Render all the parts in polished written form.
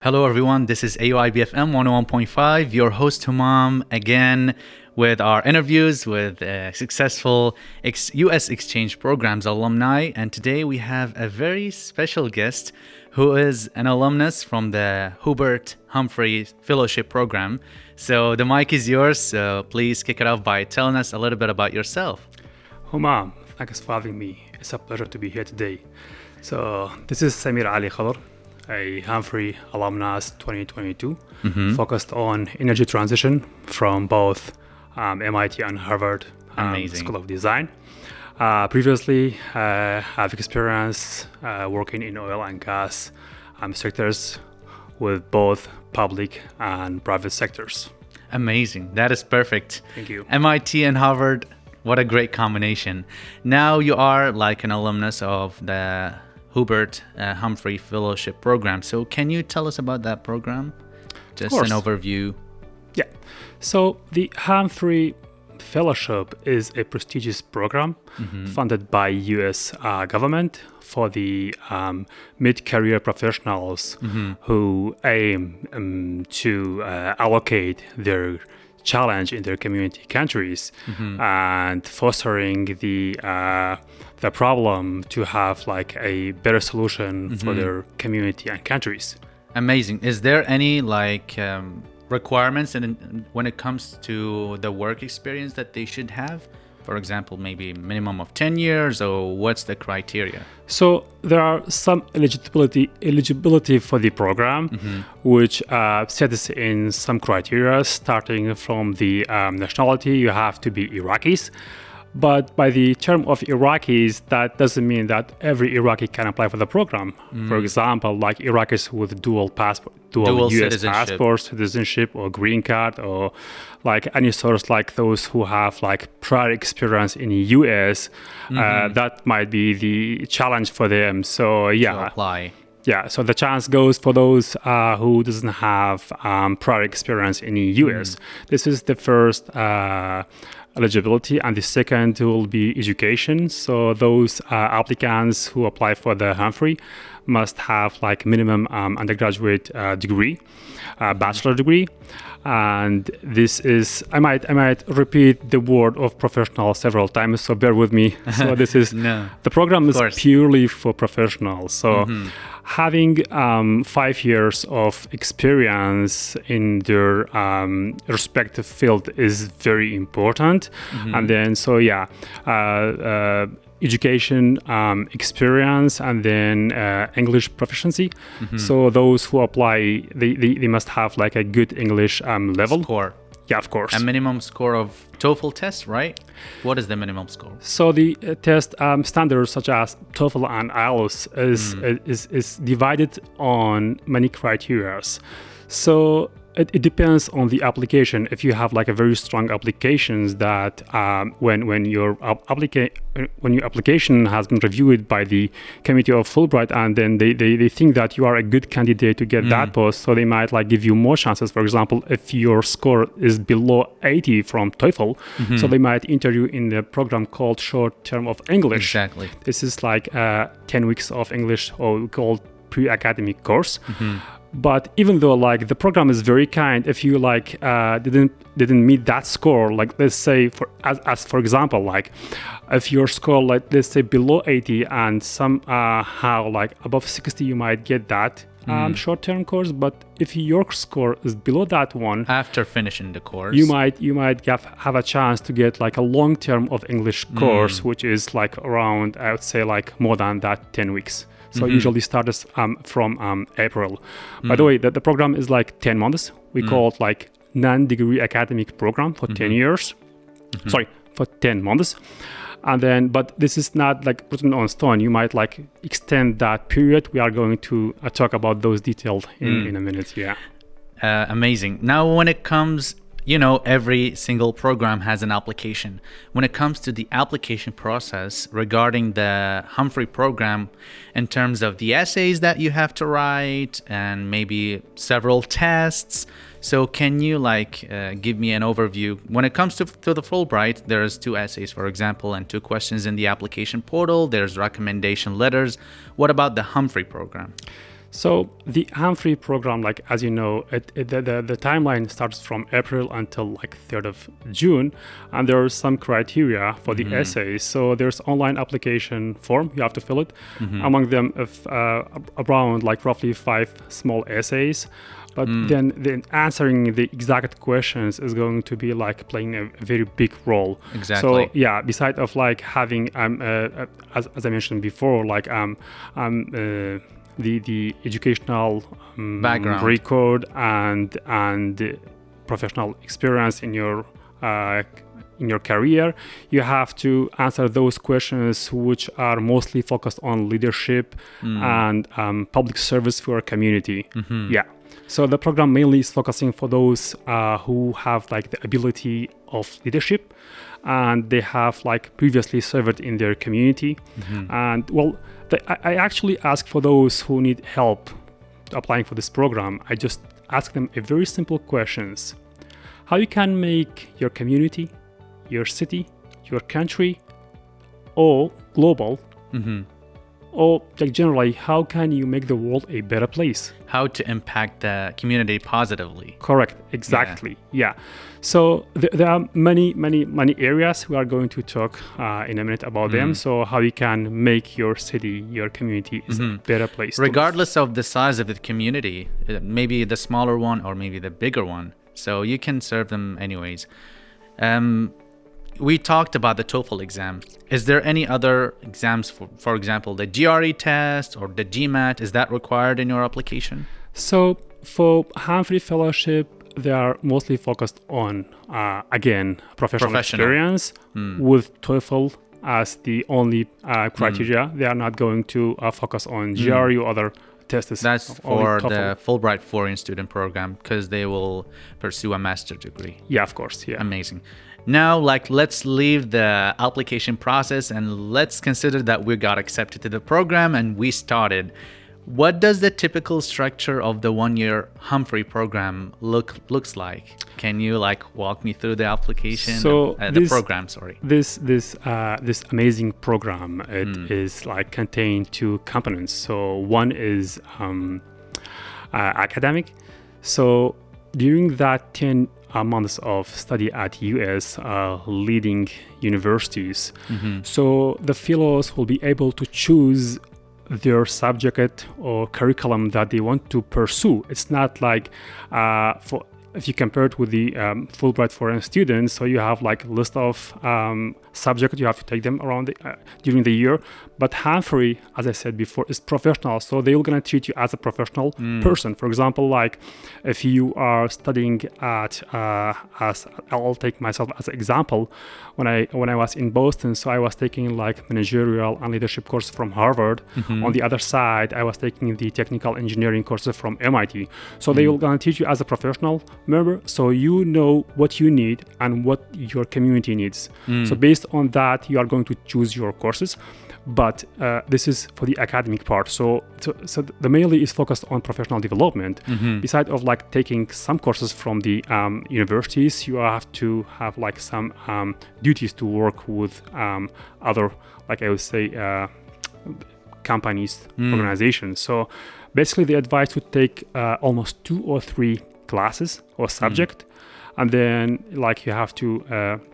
Hello everyone, this is AUIB FM 101.5, your host Humam, again with our interviews with successful US exchange programs alumni, and today we have a very special guest who is an alumnus from the Hubert Humphrey Fellowship Program. So the mic is yours, so please kick it off by telling us a little bit about yourself. Humam, thanks for having me. It's a pleasure to be here today. So this is Sumir Ali Khadr, a Humphrey Alumnus 2022, focused on energy transition from both MIT and Harvard School of Design. Previously, I've experienced working in oil and gas sectors with both public and private sectors. Amazing. That is perfect. Thank you. MIT and Harvard, what a great combination. Now you are like an alumnus of the Hubert Humphrey Fellowship Program. So can you tell us about that program? Just an overview. Yeah. So the Humphrey Fellowship is a prestigious program funded by U.S. Government for the mid-career professionals who aim to allocate their challenge in their community countries and fostering the problem to have like a better solution for their community and countries. Amazing. Is there any requirements when it comes to the work experience that they should have? For example, maybe minimum of 10 years, or what's the criteria? So there are some eligibility for the program, which sets in some criteria, starting from the nationality. You have to be Iraqis. But by the term of Iraqis, that doesn't mean that every Iraqi can apply for the program. For example, like Iraqis with dual U.S. passport, citizenship, or green card, or like any source like those who have like prior experience in the U.S. That might be the challenge for them. So yeah, to apply. Yeah, so the chance goes for those who doesn't have prior experience in the U.S. This is the first eligibility, and the second will be education. So those applicants who apply for the Humphrey must have like minimum undergraduate degree, bachelor degree. And this is, I might repeat the word of professional several times, so bear with me. So this is, the program is purely for professionals. So having 5 years of experience in their respective field is very important. And then, so yeah, education, experience, and then English proficiency. So those who apply, they must have like a good English level. Score. Yeah, of course. A minimum score of TOEFL test, right? What is the minimum score? So the test standards such as TOEFL and IELTS is divided on many criteria. So it depends on the application. If you have like a very strong applications that when your application has been reviewed by the committee of Fulbright, and then they think that you are a good candidate to get that post, so they might like give you more chances. For example, if your score is below 80 from TOEFL, so they might enter you in the program called Short Term of English. Exactly. This is like 10 weeks of English, or called pre-academic course. But even though like the program is very kind, if you like didn't meet that score, like let's say for example, like if your score, like let's say below 80 and somehow like above 60, you might get that short-term course. But if your score is below that one, after finishing the course, you might have a chance to get like a long-term of English course, which is like around, I would say, like more than that 10 weeks. So usually starts from April. By the way, the program is like 10 months. We call it like non-degree academic program for 10 years. Sorry, for 10 months. And then, but this is not like written on stone. You might like extend that period. We are going to talk about those details in a minute. Yeah. Amazing. Now, when it comes, every single program has an application. When it comes to the application process regarding the Humphrey program, in terms of the essays that you have to write and maybe several tests, so can you give me an overview? When it comes to the Fulbright, there's 2 essays, for example, and 2 questions in the application portal. There's recommendation letters. What about the Humphrey program? So the Humphrey program, like as you know, the timeline starts from April until like 3rd of June, and there are some criteria for the essays. So there's online application form, you have to fill it. Among them, around like roughly 5 small essays. But then answering the exact questions is going to be like playing a very big role. Exactly. So yeah, besides of like having as I mentioned before, like the educational background, record and professional experience in your career, you have to answer those questions which are mostly focused on leadership and public service for a community. Yeah. So the program mainly is focusing for those who have like the ability of leadership, and they have like previously served in their community. And well, I actually ask for those who need help applying for this program. I just ask them a very simple questions: how you can make your community, your city, your country, or global, or like generally, how can you make the world a better place? How to impact the community positively. Correct, exactly, yeah. So there are many areas we are going to talk in a minute about them. So how you can make your city, your community is a better place. Regardless of the size of the community, maybe the smaller one or maybe the bigger one. So you can serve them anyways. We talked about the TOEFL exam. Is there any other exams, for example, the GRE test or the GMAT? Is that required in your application? So for Humphrey Fellowship, they are mostly focused on, again, professional experience with TOEFL as the only criteria. They are not going to focus on GRE or other tests. That's for the Fulbright Foreign Student Program, because they will pursue a master's degree. Yeah, of course. Yeah. Amazing. Now, let's leave the application process and let's consider that we got accepted to the program and we started. What does the typical structure of the one-year Humphrey program looks like? Can you walk me through the application? So the program, sorry. This amazing program, it is contained 2 components. So one is academic. So during that 10 months of study at US leading universities, so the fellows will be able to choose their subject or curriculum that they want to pursue. It's not like if you compare it with the Fulbright foreign students, so you have a list of subjects you have to take them around during the year. But Humphrey, as I said before, is professional, so they're gonna treat you as a professional person. For example, if you are studying at, I'll take myself as an example. When I was in Boston, so I was taking managerial and leadership course from Harvard. On the other side, I was taking the technical engineering courses from MIT. So they will gonna teach you as a professional member, so you know what you need and what your community needs. So based on that, you are going to choose your courses. But this is for the academic part. So the mainly is focused on professional development. Besides of taking some courses from the universities, you have to have some duties to work with other, I would say, companies, organizations. So basically, the advice would take almost 2 or 3 classes or subject. And then you have to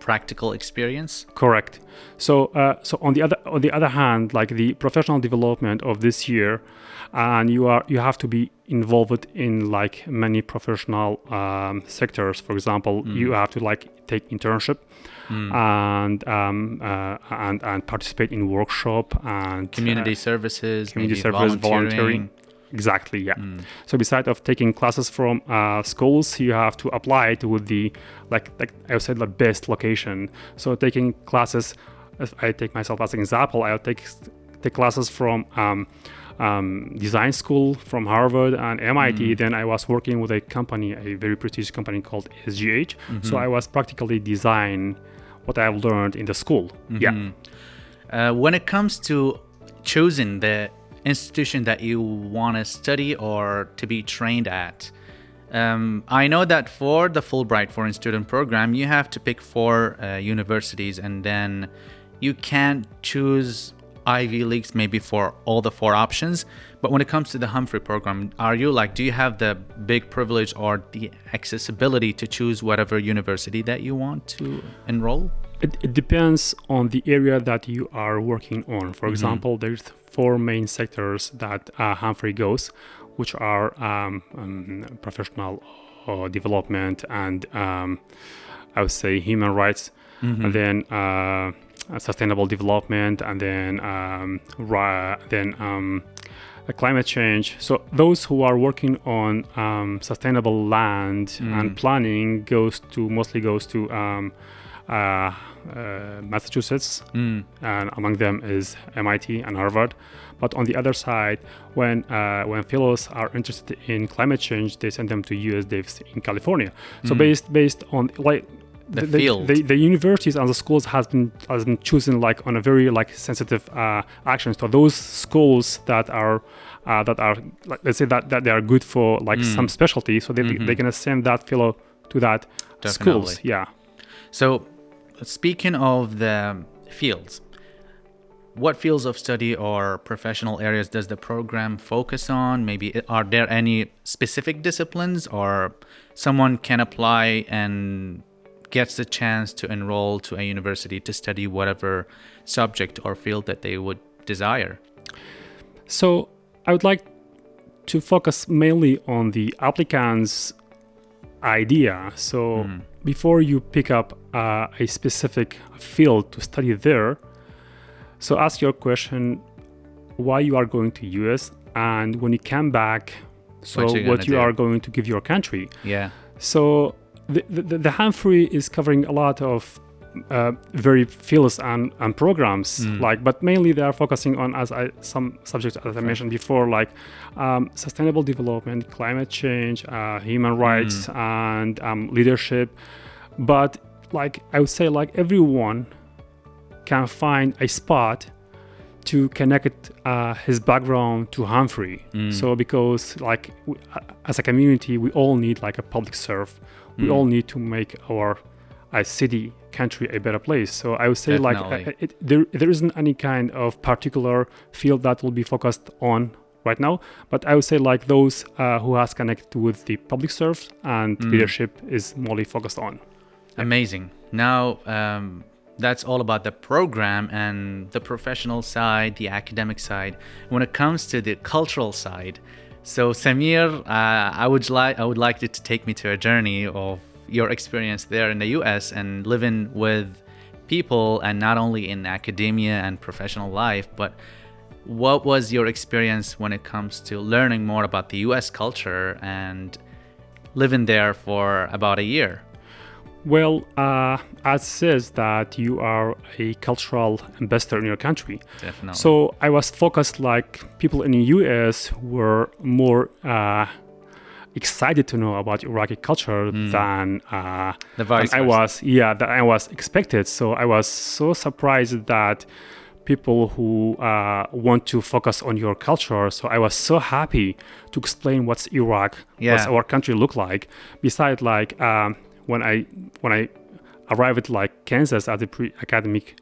practical experience. Correct. So on the other hand, the professional development of this year, and you have to be involved in many professional sectors. For example, you have to take internship and participate in workshop and community services, community service, volunteering. Exactly, yeah. So besides of taking classes from schools, you have to apply it with the I would say the best location. So taking classes, if I take myself as an example, I'll take classes from design school from Harvard and MIT. Then I was working with a company, a very prestigious company called SGH. So I was practically design what I've learned in the school. Yeah. When it comes to choosing the institution that you want to study or to be trained at, I know that for the Fulbright Foreign Student Program, you have to pick 4 universities, and then you can't choose Ivy Leagues, maybe for all the 4 options. But when it comes to the Humphrey program, do you have the big privilege or the accessibility to choose whatever university that you want to enroll? It depends on the area that you are working on. For example, there's 4 main sectors that Humphrey goes, which are professional development and I would say human rights, and then sustainable development, and then climate change. So those who are working on sustainable land and planning mostly goes to Massachusetts, and among them is MIT and Harvard. But on the other side, when fellows are interested in climate change, they send them to US Davis in California. So based on the field, the universities and the schools has been chosen like on a very like sensitive actions. So those schools that are like, let's say that they are good for like some specialty, so they're gonna send that fellow to that schools. Yeah. So speaking of the fields, what fields of study or professional areas does the program focus on? Maybe are there any specific disciplines, or someone can apply and gets the chance to enroll to a university to study whatever subject or field that they would desire? So I would like to focus mainly on the applicant's idea. So before you pick up a specific field to study there, so ask your question, why you are going to US, and when you come back, so what you are going to give your country. Yeah. So the Humphrey is covering a lot of very fields and programs, but mainly they are focusing on some subjects as I mentioned before, like sustainable development, climate change, human rights, and leadership. But like I would say, like everyone can find a spot to connect his background to Humphrey. So because like as a community, we all need like a public serve. We all need to make our city, country a better place. So I would say like there isn't any kind of particular field that will be focused on right now, but I would say like those who has connected with the public service and leadership is mostly focused on. Amazing. Now that's all about the program and the professional side, the academic side. When it comes to the cultural side, so Samir, I would like you to take me to a journey of your experience there in the US and living with people, and not only in academia and professional life, but what was your experience when it comes to learning more about the US culture and living there for about a year? Well, as says that you are a cultural ambassador in your country. Definitely. So I was focused like people in the US were more excited to know about Iraqi culture than I was expected. So I was so surprised that people who want to focus on your culture. So I was so happy to explain what's Iraq, what's our country look like. Besides, like when I arrived at like Kansas as the pre-academic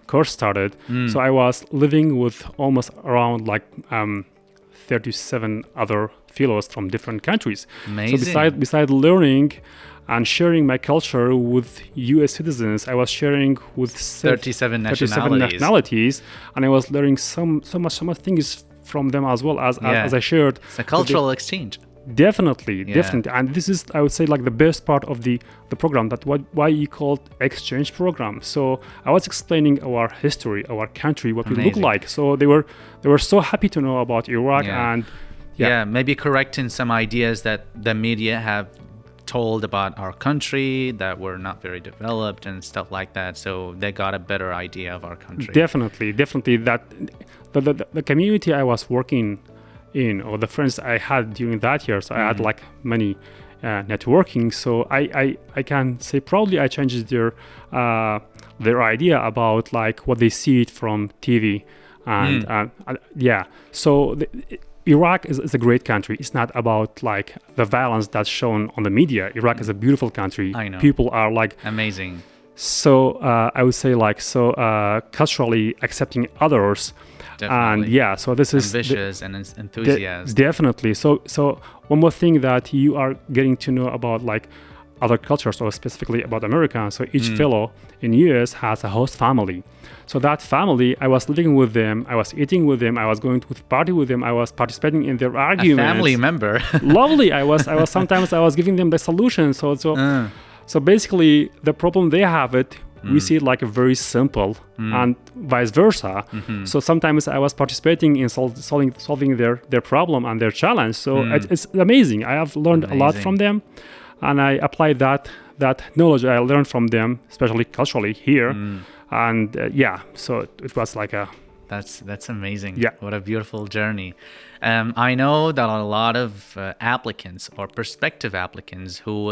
course started, so I was living with almost around like 37 other fellows from different countries. Amazing. So besides learning and sharing my culture with U.S. citizens, I was sharing with 37 nationalities, and I was learning so much things from them as well as I shared. It's a cultural exchange. Definitely, and this is, I would say, like the best part of the program, that why you call it exchange program. So I was explaining our history, our country, what we look like. So they were so happy to know about Iraq, and maybe correcting some ideas that the media have told about our country that were not very developed and stuff like that. So they got a better idea of our country. Definitely, that the community I was working in, or the friends I had during that year, so I had like many networking, so I can say proudly I changed their idea about like what they see it from TV, and so Iraq is a great country. It's not about like the violence that's shown on the media. Iraq is a beautiful country. I know. People are like amazing. so I would say culturally accepting others. Definitely. And so this is ambitious and enthusiastic. Definitely. So one more thing that you are getting to know about other cultures, or specifically about America. So each fellow in US has a host family. So that family, I was living with them, I was eating with them, I was going to party with them, I was participating in their arguments. A family member. Lovely. I was sometimes I was giving them the solution. So basically the problem they have it, we see it like a very simple, and vice versa. So sometimes I was participating in solving their problem and their challenge. So it's amazing. I have learned a lot from them, and I apply that knowledge I learned from them, especially culturally here. And so it was like a... That's amazing. Yeah. What a beautiful journey. I know that a lot of applicants or prospective applicants who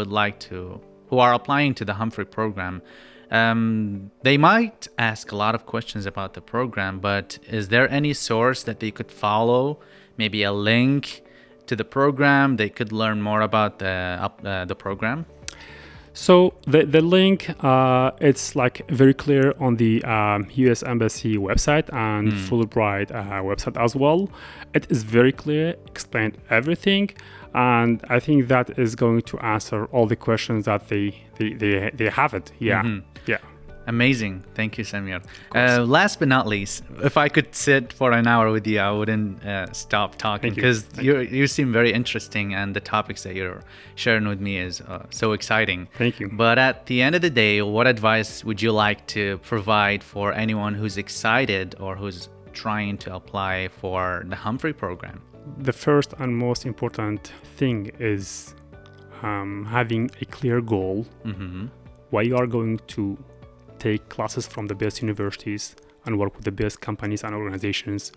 are applying to the Humphrey program, they might ask a lot of questions about the program, but is there any source that they could follow? Maybe a link to the program, they could learn more about the program? So the link, it's very clear on the U.S. Embassy website and Fulbright website as well. It is very clear, explained everything, and I think that is going to answer all the questions that they have it. Yeah. Amazing. Thank you, Samir. Last but not least, if I could sit for an hour with you, I wouldn't stop talking, because you seem very interesting, and the topics that you're sharing with me is so exciting. Thank you. But at the end of the day, what advice would you like to provide for anyone who's excited or who's trying to apply for the Humphrey program? The first and most important thing is having a clear goal, why you are going to take classes from the best universities and work with the best companies and organizations,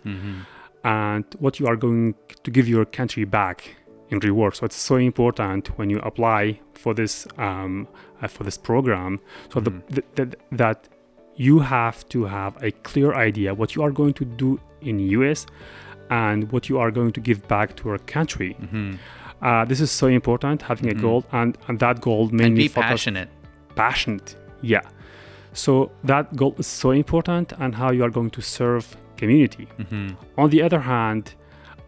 and what you are going to give your country back in reward. So it's so important when you apply for this program, so that you have to have a clear idea what you are going to do in US and what you are going to give back to your country. This is so important, having a goal, and that goal mainly and be passionate. Yeah. So that goal is so important, and how you are going to serve community. On the other hand,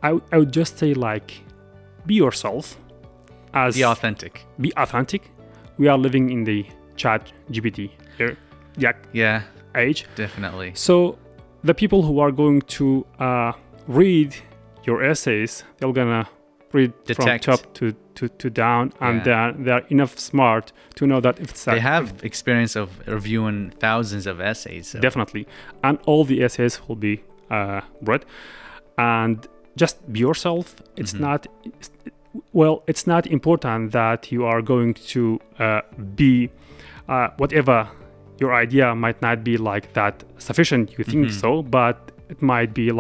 I would just say be yourself. Be authentic. Be authentic. We are living in the chat GPT age. Definitely. So the people who are going to read your essays, they're gonna read from top to down, and they're enough smart to know that if they have experience of reviewing thousands of essays. So. Definitely, and all the essays will be read, and just be yourself. It's not important that you are going to be whatever your idea might not be that sufficient. You think so, but it might be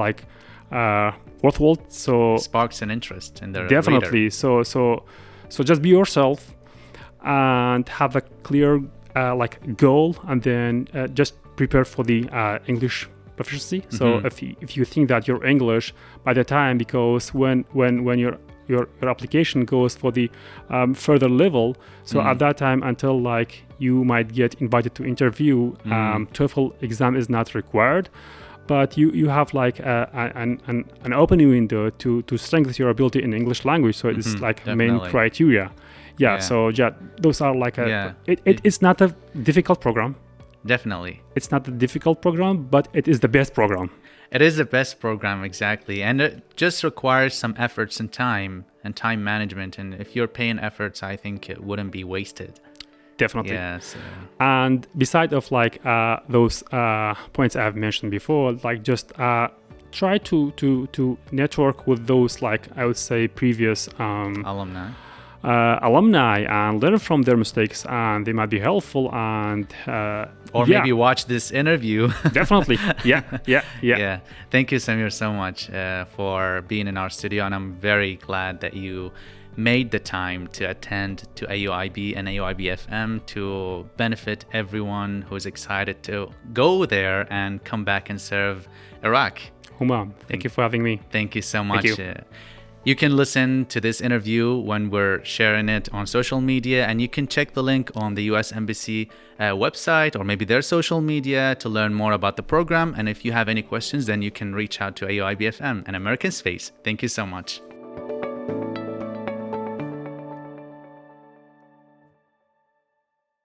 worthwhile. So sparks an interest in the definitely reader. So just be yourself and have a clear goal, and then just prepare for the English proficiency. So if you think that you're English by the time, because when your application goes for the further level, so at that time, until you might get invited to interview, TOEFL exam is not required. But you have an open window to strengthen your ability in English language. So it's main criteria. So those are it's not a difficult program. Definitely. It's not a difficult program, but it is the best program. It is the best program, exactly. And it just requires some efforts and time management. And if you're paying efforts, I think it wouldn't be wasted. Definitely. Yes. And beside of those points I have mentioned before, just try to network with those I would say previous alumni and learn from their mistakes, and they might be helpful, and or maybe watch this interview. Definitely. Yeah. Thank you, Samir, so much for being in our studio, and I'm very glad that you made the time to attend to AUIB and AUIB FM to benefit everyone who's excited to go there and come back and serve Iraq. Humam, thank you for having me. Thank you so much. You can listen to this interview when we're sharing it on social media, and you can check the link on the US Embassy website or maybe their social media to learn more about the program. And if you have any questions, then you can reach out to AUIB FM and American Space. Thank you so much.